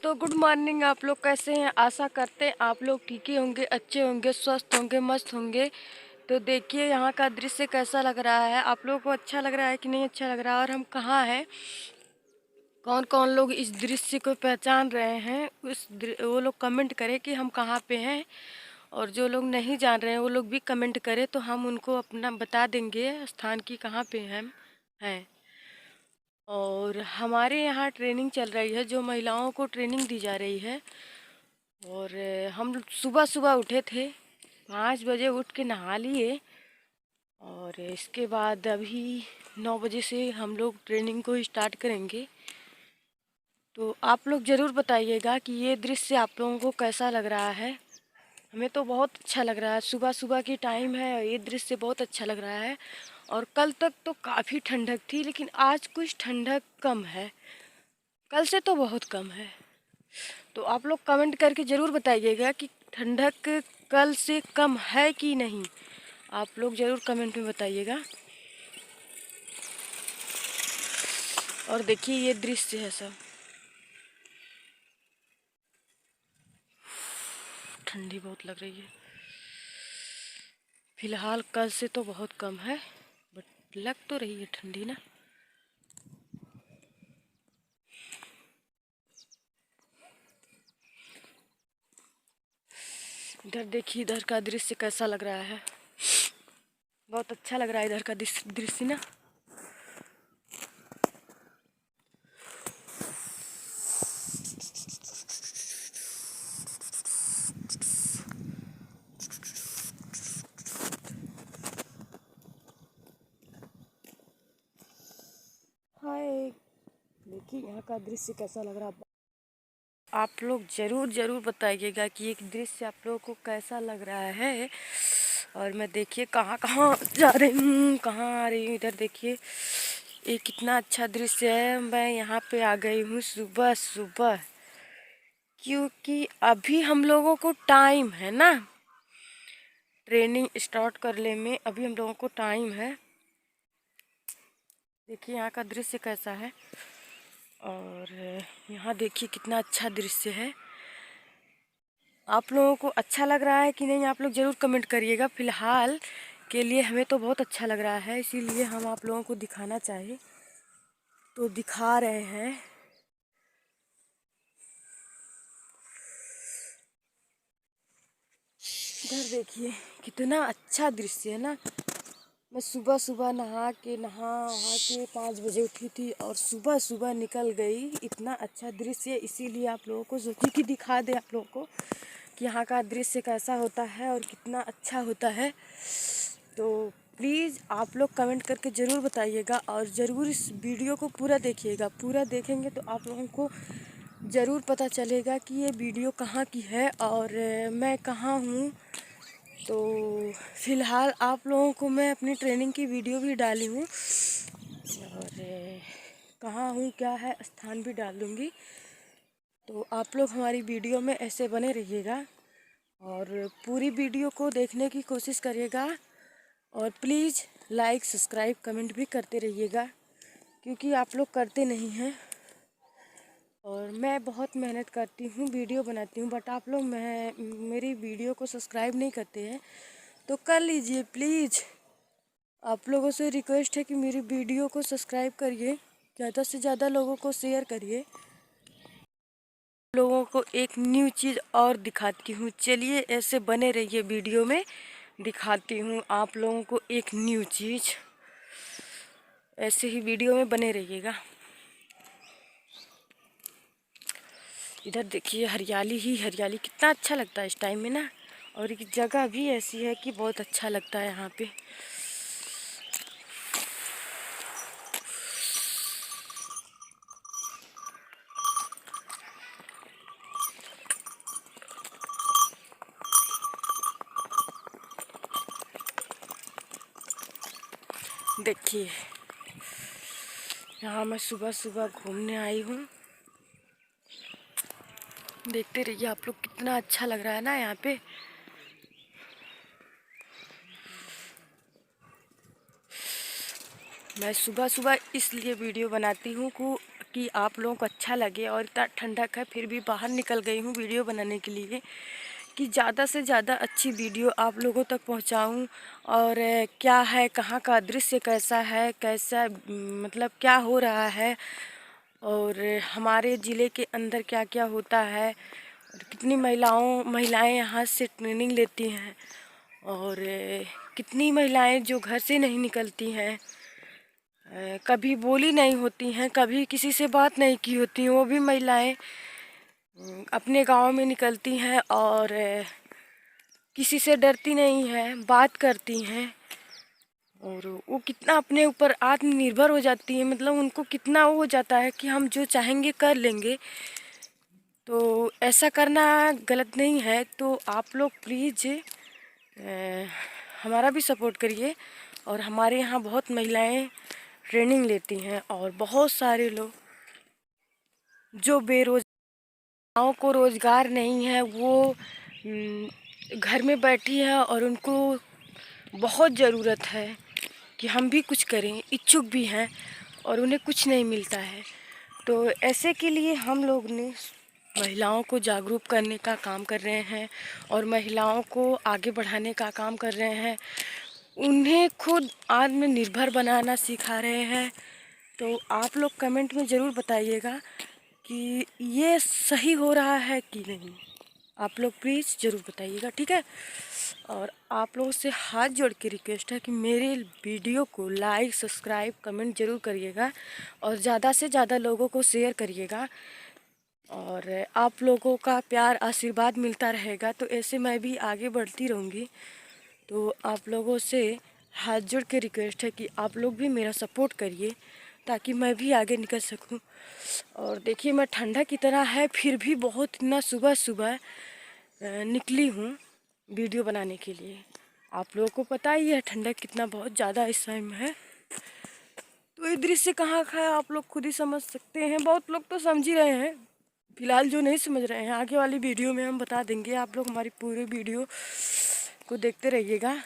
तो good morning. आप लोग कैसे हैं? आशा करते हैं आप लोग ठीक ही होंगे, अच्छे होंगे, स्वस्थ होंगे, मस्त होंगे। तो देखिए यहाँ का दृश्य कैसा लग रहा है। आप लोगों को अच्छा लग रहा है कि नहीं अच्छा लग रहा है, और हम कहाँ हैं, कौन कौन लोग इस दृश्य को पहचान रहे हैं, वो लोग कमेंट करें कि हम कहाँ पे हैं। और जो लोग नहीं जान रहे हैं वो लोग भी कमेंट करें, तो हम उनको अपना बता देंगे स्थान की कहाँ पे हम हैं। और हमारे यहाँ ट्रेनिंग चल रही है, जो महिलाओं को ट्रेनिंग दी जा रही है। और हम सुबह सुबह उठे थे, 5 बजे उठ के नहा लिए। और इसके बाद अभी 9 बजे से हम लोग ट्रेनिंग को स्टार्ट करेंगे। तो आप लोग ज़रूर बताइएगा कि ये दृश्य आप लोगों को कैसा लग रहा है। हमें तो बहुत अच्छा लग रहा है, सुबह सुबह की टाइम है और ये दृश्य बहुत अच्छा लग रहा है। और कल तक तो काफ़ी ठंडक थी, लेकिन आज कुछ ठंडक कम है, कल से तो बहुत कम है। तो आप लोग कमेंट करके ज़रूर बताइएगा कि ठंडक कल से कम है कि नहीं। आप लोग ज़रूर कमेंट में बताइएगा। और देखिए ये दृश्य है सब, ठंडी बहुत लग रही है। फिलहाल कल से तो बहुत कम है, बट लग तो रही है ठंडी ना। इधर देखिए, इधर का दृश्य कैसा लग रहा है। बहुत अच्छा लग रहा है इधर का दृश्य ना। हाय, देखिए यहाँ का दृश्य कैसा लग रहा है। आप लोग ज़रूर ज़रूर बताइएगा कि एक दृश्य आप लोगों को कैसा लग रहा है। और मैं देखिए कहाँ कहाँ जा रही हूँ, कहाँ आ रही हूँ। इधर देखिए ये कितना अच्छा दृश्य है। मैं यहाँ पे आ गई हूँ सुबह सुबह, क्योंकि अभी हम लोगों को टाइम है ना, ट्रेनिंग स्टार्ट करने में अभी हम लोगों को टाइम है। देखिए यहाँ का दृश्य कैसा है। और यहाँ देखिए कितना अच्छा दृश्य है। आप लोगों को अच्छा लग रहा है कि नहीं, आप लोग ज़रूर कमेंट करिएगा। फ़िलहाल के लिए हमें तो बहुत अच्छा लग रहा है, इसीलिए हम आप लोगों को दिखाना चाहिए तो दिखा रहे हैं। इधर देखिए कितना अच्छा दृश्य है ना। मैं सुबह सुबह नहा वहा के 5 बजे उठी थी और सुबह सुबह निकल गई। इतना अच्छा दृश्य, इसीलिए आप लोगों को सोची कि दिखा दे आप लोगों को कि यहाँ का दृश्य कैसा होता है और कितना अच्छा होता है। तो प्लीज़ आप लोग कमेंट करके ज़रूर बताइएगा, और ज़रूर इस वीडियो को पूरा देखिएगा। पूरा देखेंगे तो आप लोगों को ज़रूर पता चलेगा कि ये वीडियो कहाँ की है और मैं कहाँ हूँ। तो फ़िलहाल आप लोगों को मैं अपनी ट्रेनिंग की वीडियो भी डाली हूँ, और कहाँ हूँ क्या है स्थान भी डाल दूँगी। तो आप लोग हमारी वीडियो में ऐसे बने रहिएगा और पूरी वीडियो को देखने की कोशिश करिएगा। और प्लीज़ लाइक सब्सक्राइब कमेंट भी करते रहिएगा, क्योंकि आप लोग करते नहीं हैं। और मैं बहुत मेहनत करती हूँ, वीडियो बनाती हूँ, बट आप लोग मेरी वीडियो को सब्सक्राइब नहीं करते हैं। तो कर लीजिए प्लीज़। आप लोगों से रिक्वेस्ट है कि मेरी वीडियो को सब्सक्राइब करिए, ज़्यादा से ज़्यादा लोगों को शेयर करिए। लोगों को एक न्यू चीज़ और दिखाती हूँ, चलिए ऐसे बने रहिए वीडियो में। दिखाती हूँ आप लोगों को एक न्यू चीज़, ऐसे ही वीडियो में बने रहिएगा। इधर देखिए हरियाली ही हरियाली, कितना अच्छा लगता है इस टाइम में ना। और एक जगह भी ऐसी है कि बहुत अच्छा लगता है यहाँ पे। देखिए यहाँ मैं सुबह सुबह घूमने आई हूँ। देखते रहिए आप लोग, कितना अच्छा लग रहा है ना यहाँ पे। मैं सुबह सुबह इसलिए वीडियो बनाती हूँ कि आप लोगों को अच्छा लगे। और इतना ठंडक है फिर भी बाहर निकल गई हूँ वीडियो बनाने के लिए कि ज़्यादा से ज़्यादा अच्छी वीडियो आप लोगों तक पहुँचाऊँ। और क्या है, कहाँ का दृश्य कैसा है, कैसा मतलब क्या हो रहा है, और हमारे ज़िले के अंदर क्या क्या होता है, और कितनी महिलाएं यहाँ से ट्रेनिंग लेती हैं, और कितनी महिलाएं जो घर से नहीं निकलती हैं, कभी बोली नहीं होती हैं, कभी किसी से बात नहीं की होती हैं, वो भी महिलाएं अपने गांव में निकलती हैं और किसी से डरती नहीं हैं, बात करती हैं। और वो कितना अपने ऊपर आत्मनिर्भर हो जाती है, मतलब उनको कितना वो हो जाता है कि हम जो चाहेंगे कर लेंगे। तो ऐसा करना गलत नहीं है। तो आप लोग प्लीज़ हमारा भी सपोर्ट करिए। और हमारे यहाँ बहुत महिलाएं ट्रेनिंग लेती हैं, और बहुत सारे लोग जो बेरोजगारों को रोज़गार नहीं है, वो घर में बैठी है और उनको बहुत ज़रूरत है कि हम भी कुछ करें, इच्छुक भी हैं और उन्हें कुछ नहीं मिलता है। तो ऐसे के लिए हम लोग ने महिलाओं को जागरूक करने का काम कर रहे हैं और महिलाओं को आगे बढ़ाने का काम कर रहे हैं, उन्हें खुद आत्मनिर्भर बनाना सिखा रहे हैं। तो आप लोग कमेंट में ज़रूर बताइएगा कि ये सही हो रहा है कि नहीं। आप लोग प्लीज़ ज़रूर बताइएगा, ठीक है। और आप लोगों से हाथ जोड़ के रिक्वेस्ट है कि मेरे वीडियो को लाइक, सब्सक्राइब, कमेंट ज़रूर करिएगा और ज़्यादा से ज़्यादा लोगों को शेयर करिएगा। और आप लोगों का प्यार आशीर्वाद मिलता रहेगा तो ऐसे मैं भी आगे बढ़ती रहूँगी। तो आप लोगों से हाथ जोड़ के रिक्वेस्ट है कि आप लोग भी मेरा सपोर्ट करिए ताकि मैं भी आगे निकल सकूं। और देखिए मैं ठंडा की तरह है फिर भी बहुत इतना सुबह सुबह निकली हूँ वीडियो बनाने के लिए। आप लोगों को पता ही है ठंडक कितना बहुत ज़्यादा इस टाइम है। तो ये दृश्य कहाँ का है आप लोग खुद ही समझ सकते हैं। बहुत लोग तो समझ ही रहे हैं, फिलहाल जो नहीं समझ रहे हैं आगे वाली वीडियो में हम बता देंगे। आप लोग हमारी पूरी वीडियो को देखते रहिएगा।